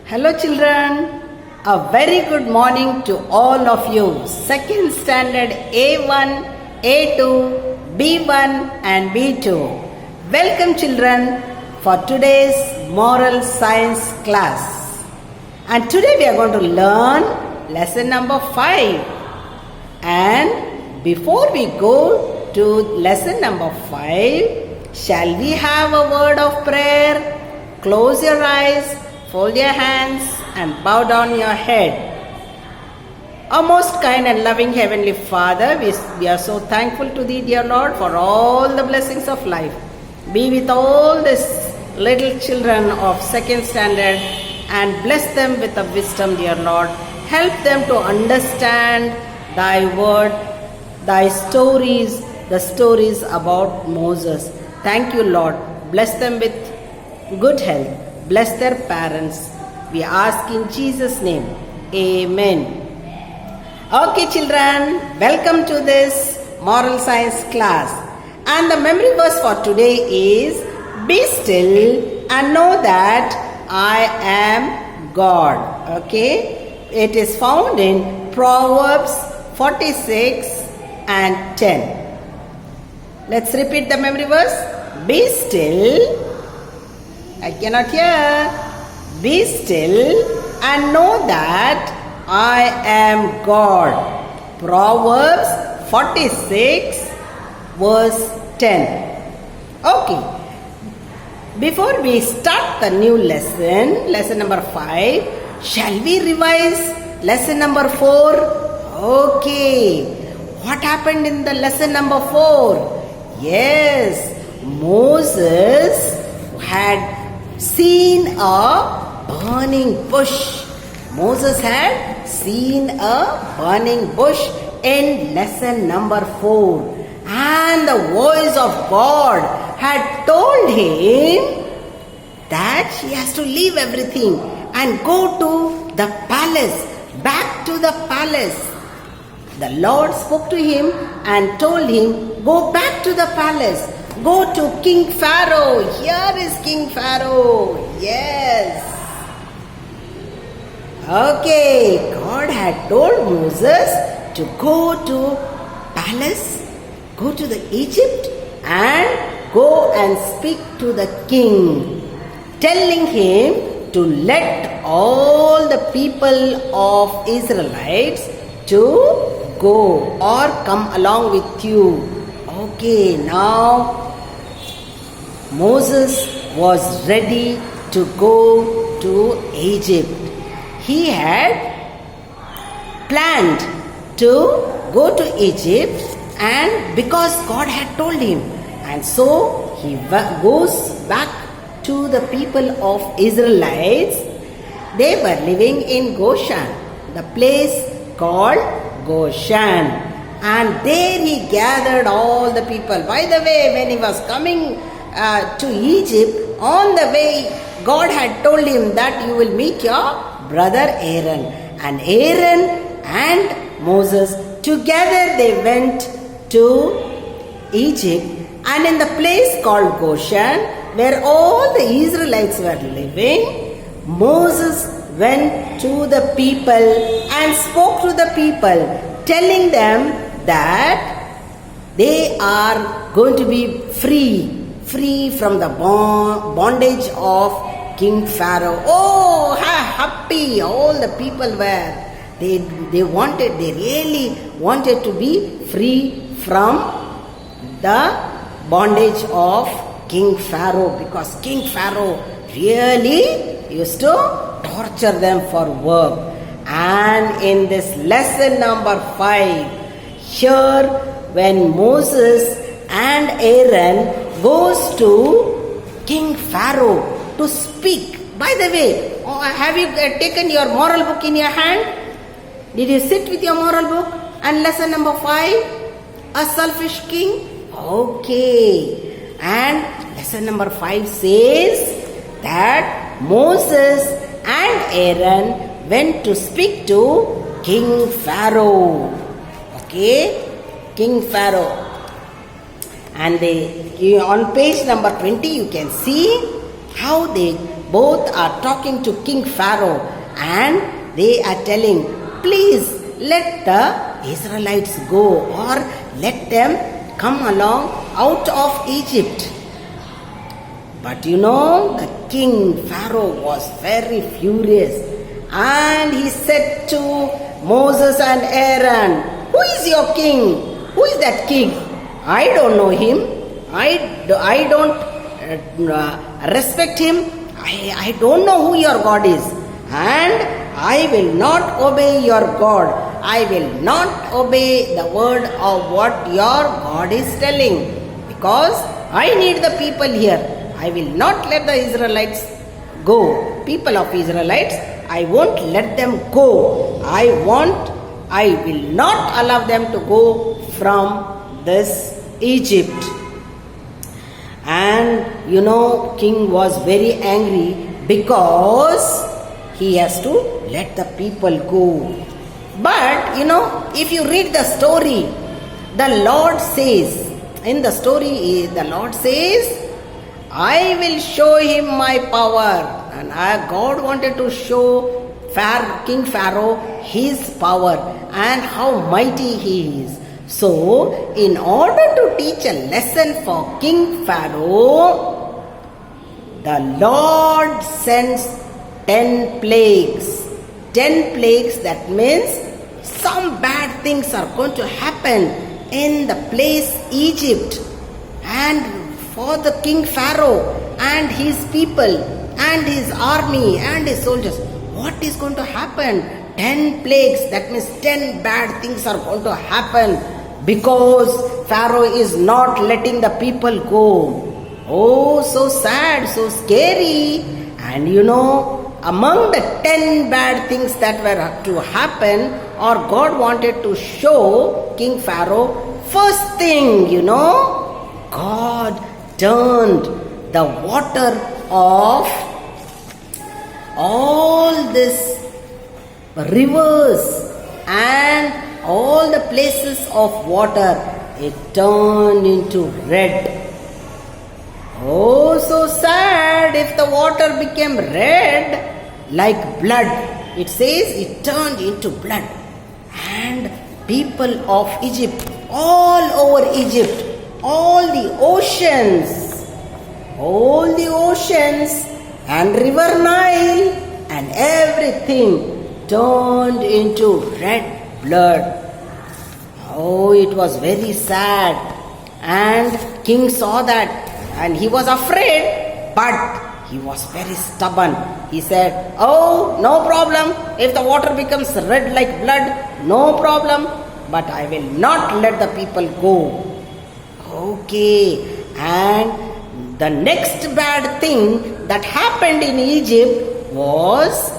Hello children, a very good morning to all of you. Second standard A1, A2, B1 and B2. Welcome children for today's moral science class. And today we are going to learn lesson number 5. And before we go to lesson number 5, shall we have a word of prayer? Close your eyes, fold your hands and bow down your head. Our most kind and loving Heavenly Father, we are so thankful to Thee, dear Lord, for all the blessings of life. Be with all these little children of second standard and bless them with the wisdom, dear Lord. Help them to understand Thy word, Thy stories, the stories about Moses. Thank you, Lord. Bless them with good health. Bless their parents. We ask in Jesus' name. Amen. Okay, children, welcome to this moral science class. And the memory verse for today is, be still and know that I am God. Okay, it is found in Proverbs 46 and 10. Let's repeat the memory verse. Be still. I cannot hear. Be still and know that I am God. Proverbs 46 verse 10. Okay. Before we start the new lesson, lesson number 5, shall we revise lesson number 4? Okay. What happened in the lesson number 4? Yes, Moses had seen a burning bush. Moses had seen a burning bush in lesson number 4. And the voice of God had told him that he has to leave everything and go to the palace, back to the palace. The Lord spoke to him and told him, go back to the palace. Go to King Pharaoh. Here is King Pharaoh. Yes. Okay. God had told Moses to go to palace, go to the Egypt and go and speak to the king, telling him to let all the people of Israelites to go or come along with you. Okay, now Moses was ready to go to Egypt. He had planned to go to Egypt, and because God had told him, and so he goes back to the people of Israelites. They were living in Goshen, the place called Goshen. And there he gathered all the people. By the way, when he was coming to Egypt, on the way, God had told him that you will meet your brother Aaron. And Aaron and Moses, together they went to Egypt. And in the place called Goshen, where all the Israelites were living, Moses went to the people and spoke to the people, telling them that they are going to be free from the bondage of King Pharaoh. Oh, how happy all the people were. They really wanted to be free from the bondage of King Pharaoh, because King Pharaoh really used to torture them for work. And in this lesson number 5, here when Moses and Aaron goes to King Pharaoh to speak. By the way, have you taken your moral book in your hand? Did you sit with your moral book? And lesson number 5, a selfish king? Okay. And lesson number 5 says that Moses and Aaron went to speak to King Pharaoh. Okay, King Pharaoh. And on page number 20 you can see how they both are talking to King Pharaoh and they are telling, please let the Israelites go, or let them come along out of Egypt. But the king Pharaoh was very furious, and he said to Moses and Aaron, who is your king? Who is that king? I don't know him. I don't respect him. I don't know who your God is. And I will not obey your God. I will not obey the word of what your God is telling, because I need the people here. I will not let the Israelites go. People of Israelites, I won't let them go. I will not allow them to go from this Egypt. And king was very angry because he has to let the people go. But if you read the story, the Lord says, in the story, the Lord says, I will show him my power. And God wanted to show King Pharaoh his power and how mighty he is. So, in order to teach a lesson for King Pharaoh, the Lord sends 10 plagues. 10 plagues, that means some bad things are going to happen in the place Egypt, and for the King Pharaoh and his people and his army and his soldiers. What is going to happen? 10 plagues, that means 10 bad things are going to happen because Pharaoh is not letting the people go. Oh, so sad, so scary. And among the 10 bad things that were to happen, or God wanted to show King Pharaoh, first thing, God turned the water of all these rivers and all the places of water, it turned into red. Oh, so sad. If the water became red like blood, it says it turned into blood. And people of Egypt, all over Egypt, all the oceans and river Nile and everything turned into red blood. Oh, it was very sad. And king saw that and he was afraid, but he was very stubborn. He said, oh, no problem. If the water becomes red like blood, no problem. But I will not let the people go. Okay, and the next bad thing that happened in Egypt was,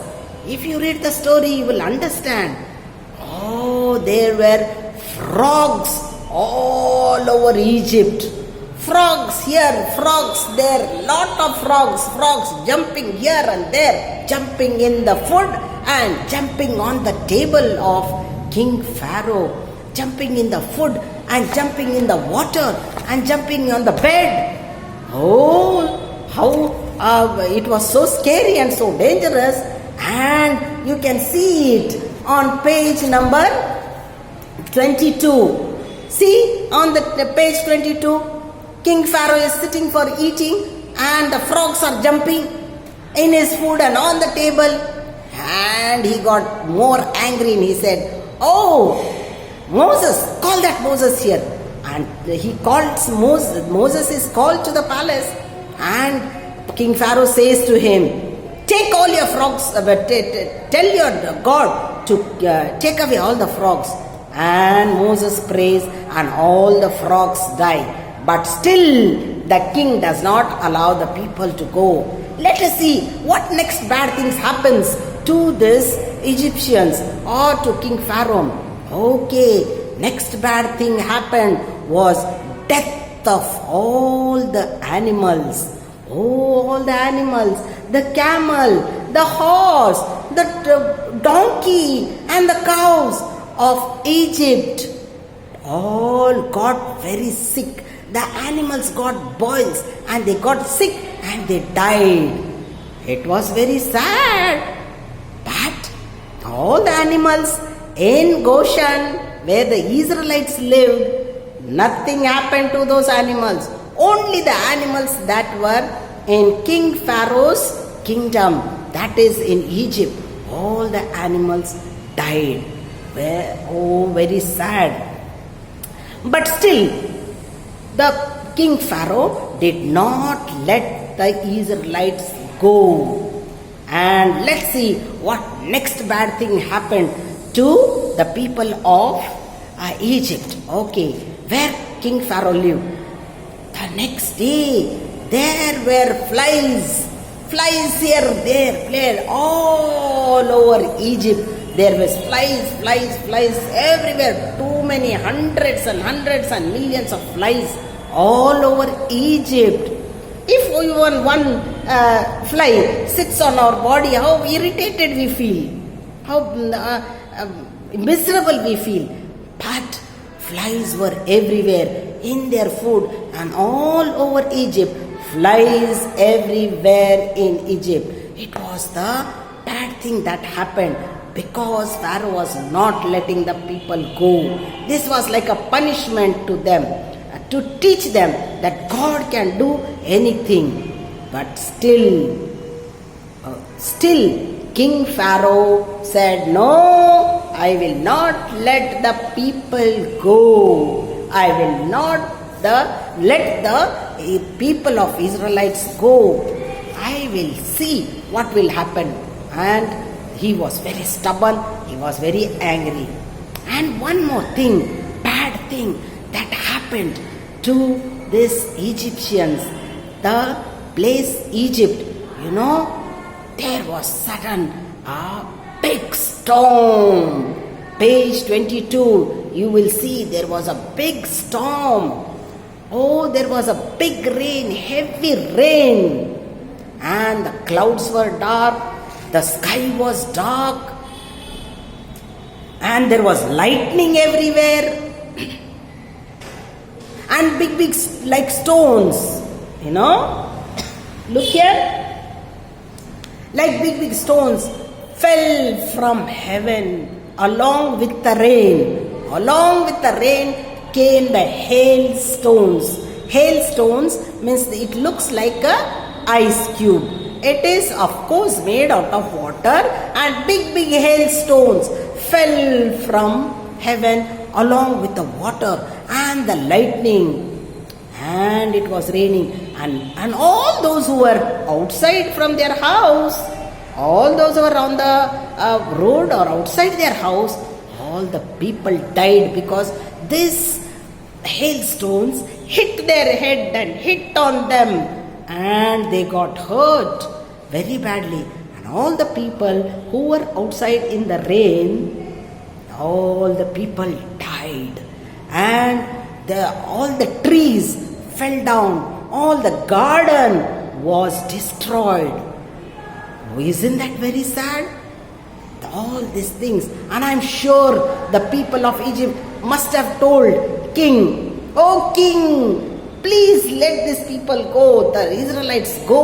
if you read the story, you will understand. Oh, there were frogs all over Egypt. Frogs here, frogs there, lot of frogs jumping here and there, jumping in the food and jumping on the table of King Pharaoh, jumping in the food and jumping in the water and jumping on the bed. Oh, how it was so scary and so dangerous. And you can see it on page number 22. See, on the page 22, King Pharaoh is sitting for eating and the frogs are jumping in his food and on the table. And he got more angry and he said, oh, Moses, call that Moses here. And he calls Moses. Moses is called to the palace. And King Pharaoh says to him, take all your frogs, tell your God to take away all the frogs. And Moses prays and all the frogs die. But still the king does not allow the people to go. Let us see what next bad things happens to these Egyptians or to King Pharaoh. Okay, next bad thing happened was death of all the animals. Oh, all the animals, the camel, the horse, the donkey and the cows of Egypt all got very sick. The animals got boils and they got sick and they died. It was very sad. But all the animals in Goshen, where the Israelites lived, nothing happened to those animals. Only the animals that were in King Pharaoh's kingdom, that is in Egypt, all the animals died. Very sad. But still, the King Pharaoh did not let the Israelites go. And let's see what next bad thing happened to the people of Egypt. Okay, where King Pharaoh lived. The next day, there were flies here, there, all over Egypt. There was flies everywhere. Too many, hundreds and millions of flies all over Egypt. If even one fly sits on our body, how irritated we feel, how miserable we feel. But flies were everywhere in their food and all over Egypt. Flies everywhere in Egypt. It was the bad thing that happened because Pharaoh was not letting the people go. This was like a punishment to them, to teach them that God can do anything. But still King Pharaoh said, "No, I will not let the people go. I will not let the people of Israelites go. I will see what will happen." And he was very stubborn. He was very angry. And one more thing, bad thing that happened to these Egyptians, the place Egypt, there was sudden a big storm. Page 22, you will see there was a big storm. Oh, there was a big rain, heavy rain. And the clouds were dark, the sky was dark, and there was lightning everywhere. And big like stones, look here, like big stones fell from heaven along with the rain. Along with the rain came the hailstones. Hailstones means it looks like a ice cube. It is of course made out of water, and big hailstones fell from heaven along with the water and the lightning. And it was raining, and all those who were outside from their house, all those who were on the road or outside their house, all the people died because these hailstones hit their head and hit on them, and they got hurt very badly. And all the people who were outside in the rain, all the people died, and all the trees fell down, all the garden was destroyed. Isn't that very sad? All these things. And I'm sure the people of Egypt must have told King, "Oh King, please let these people go, the Israelites go.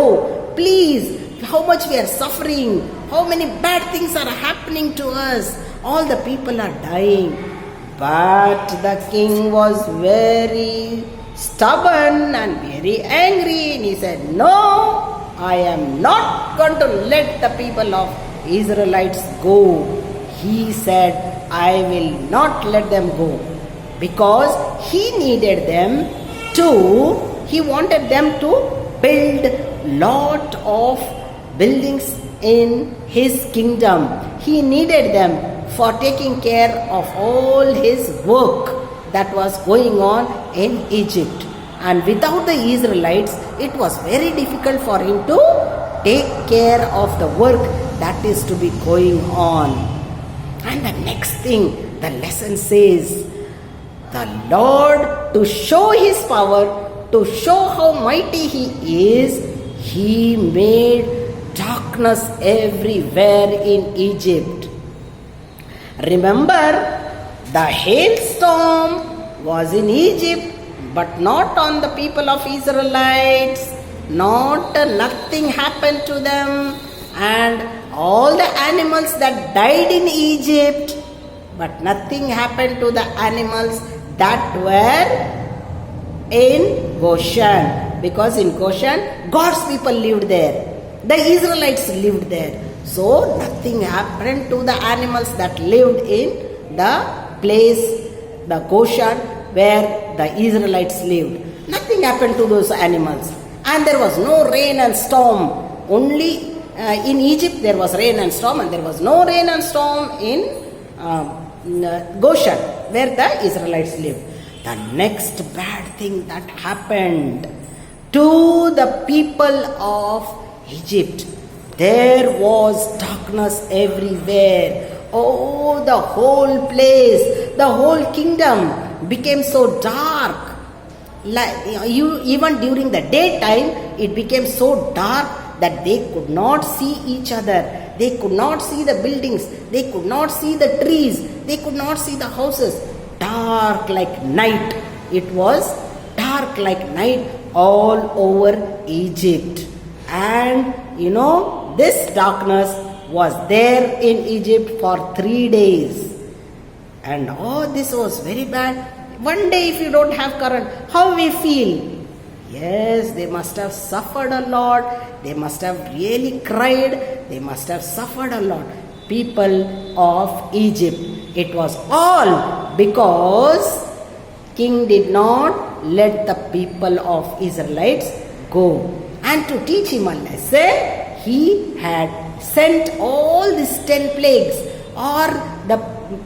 Please, how much we are suffering, how many bad things are happening to us. All the people are dying." But the king was very stubborn and very angry, and he said, "No, I am not going to let the people of Israelites go." He said, "I will not let them go," because he needed them he wanted them to build lot of buildings in his kingdom. He needed them for taking care of all his work that was going on in Egypt. And without the Israelites, it was very difficult for him to take care of the work that is to be going on. And the next thing, the lesson says, the Lord, to show his power, to show how mighty he is, he made darkness everywhere in Egypt. Remember, the hailstorm was in Egypt, but not on the people of Israelites. nothing happened to them, and all the animals that died in Egypt, but nothing happened to the animals that were in Goshen, because in Goshen God's people lived there, the Israelites lived there. So nothing happened to the animals that lived in the place, the Goshen, where the Israelites lived. Nothing happened to those animals. And there was no rain and storm. Only in Egypt there was rain and storm, and there was no rain and storm in Goshen, where the Israelites lived. The next bad thing that happened to the people of Egypt, there was darkness everywhere. Oh, the whole place, the whole kingdom became so dark. Even during the daytime, it became so dark that they could not see each other. They could not see the buildings. They could not see the trees. They could not see the houses. Dark like night. It was dark like night all over Egypt. And this darkness was there in Egypt for 3 days. And this was very bad. One day if you don't have current, how we feel? Yes, they must have suffered a lot. They must have really cried. They must have suffered a lot. People of Egypt. It was all because king did not let the people of Israelites go. And to teach him a lesson, he had sent all these 10 plagues. Or the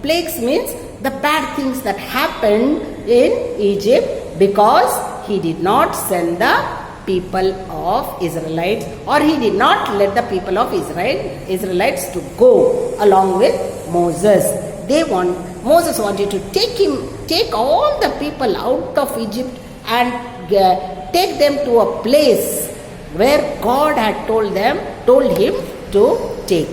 plagues means the bad things that happened in Egypt, because he did not send the people of Israelites, or he did not let the people of Israelites to go along with Moses. Moses wanted to take all the people out of Egypt and take them to a place where God had told him to take.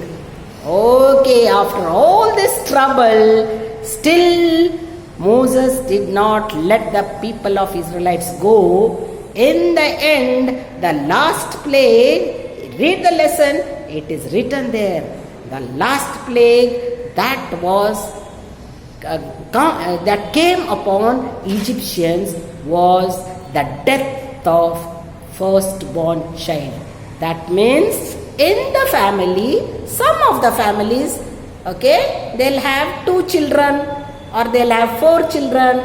Okay, after all this trouble, still Moses did not let the people of Israelites go. In the end, the last plague, read the lesson, it is written there. The last plague that came upon Egyptians was the death of firstborn child. That means in the family, some of the families, they'll have 2 children or they'll have 4 children.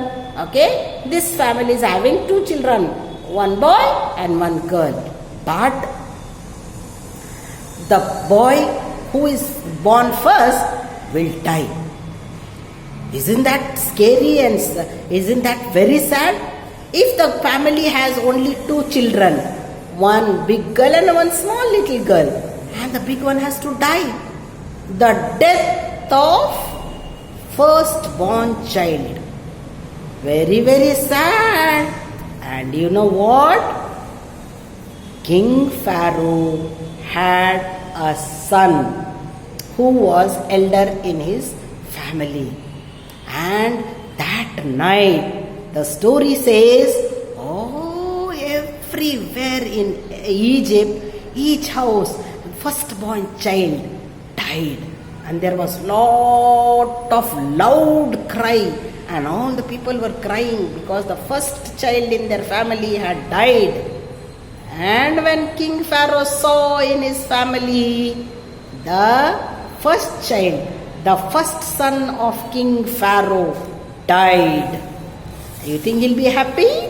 This family is having 2 children, 1 boy and 1 girl. But the boy who is born first will die. Isn't that scary and isn't that very sad? If the family has only 2 children, 1 big girl and 1 small little girl, and the big one has to die, the death of firstborn child, very very sad. And you know what? King Pharaoh had a son who was elder in his family, and that night the story says, everywhere in Egypt, each house, firstborn child died, and there was lot of loud cry, and all the people were crying because the first child in their family had died. And when King Pharaoh saw in his family the first child, the first son of King Pharaoh died, you think he'll be happy?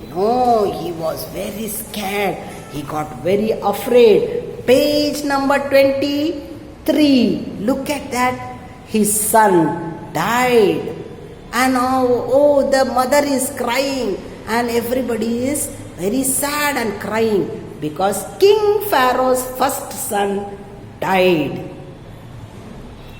No, he was very scared. He got very afraid. Page number 23. Look at that. His son died. And the mother is crying. And everybody is very sad and crying because King Pharaoh's first son died.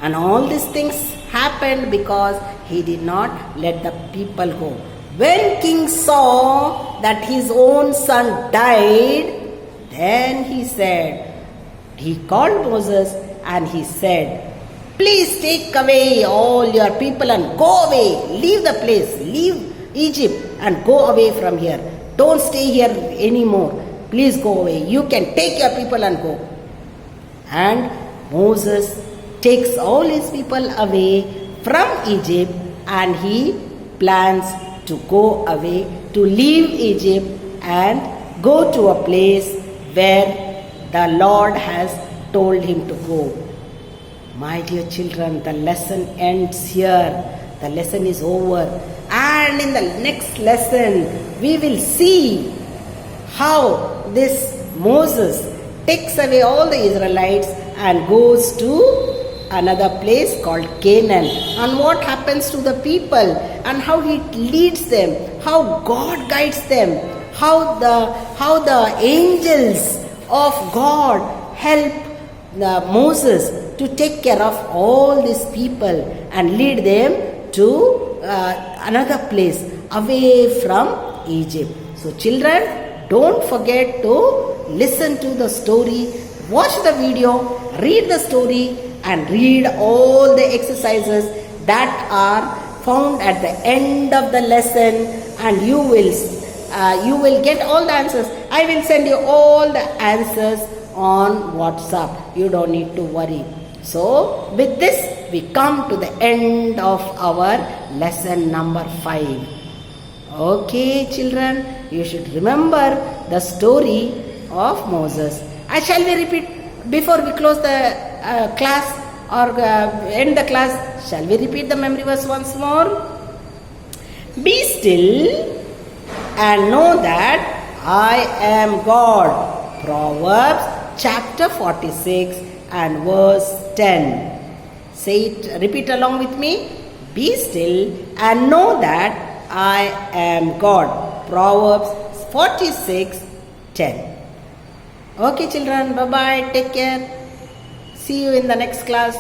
And all these things happened because he did not let the people go. When king saw that his own son died, then he called Moses and he said, please take away all your people and go away. Leave the place. Leave Egypt and go away from here. Don't stay here anymore. Please go away. You can take your people and go. And Moses takes all his people away from Egypt, and he plans to go away, to leave Egypt and go to a place where the Lord has told him to go. My dear children, the lesson ends here. The lesson is over. And in the next lesson, we will see how this Moses takes away all the Israelites and goes to another place called Canaan, and what happens to the people and how he leads them, how God guides them, how the angels of God help Moses to take care of all these people and lead them to another place away from Egypt. So children, don't forget to listen to the story, watch the video, read the story, and read all the exercises that are found at the end of the lesson, and you will get all the answers. I will send you all the answers on WhatsApp. You don't need to worry. So with this, we come to the end of our lesson number 5. Okay children, you should remember the story of Moses. Shall we repeat before we close the class or end the class? Shall we repeat the memory verse once more? Be still and know that I am God. Proverbs chapter 46 and verse 10. Say it, repeat along with me. Be still and know that I am God. Proverbs 46, 10. Okay children, bye bye, take care. See you in the next class.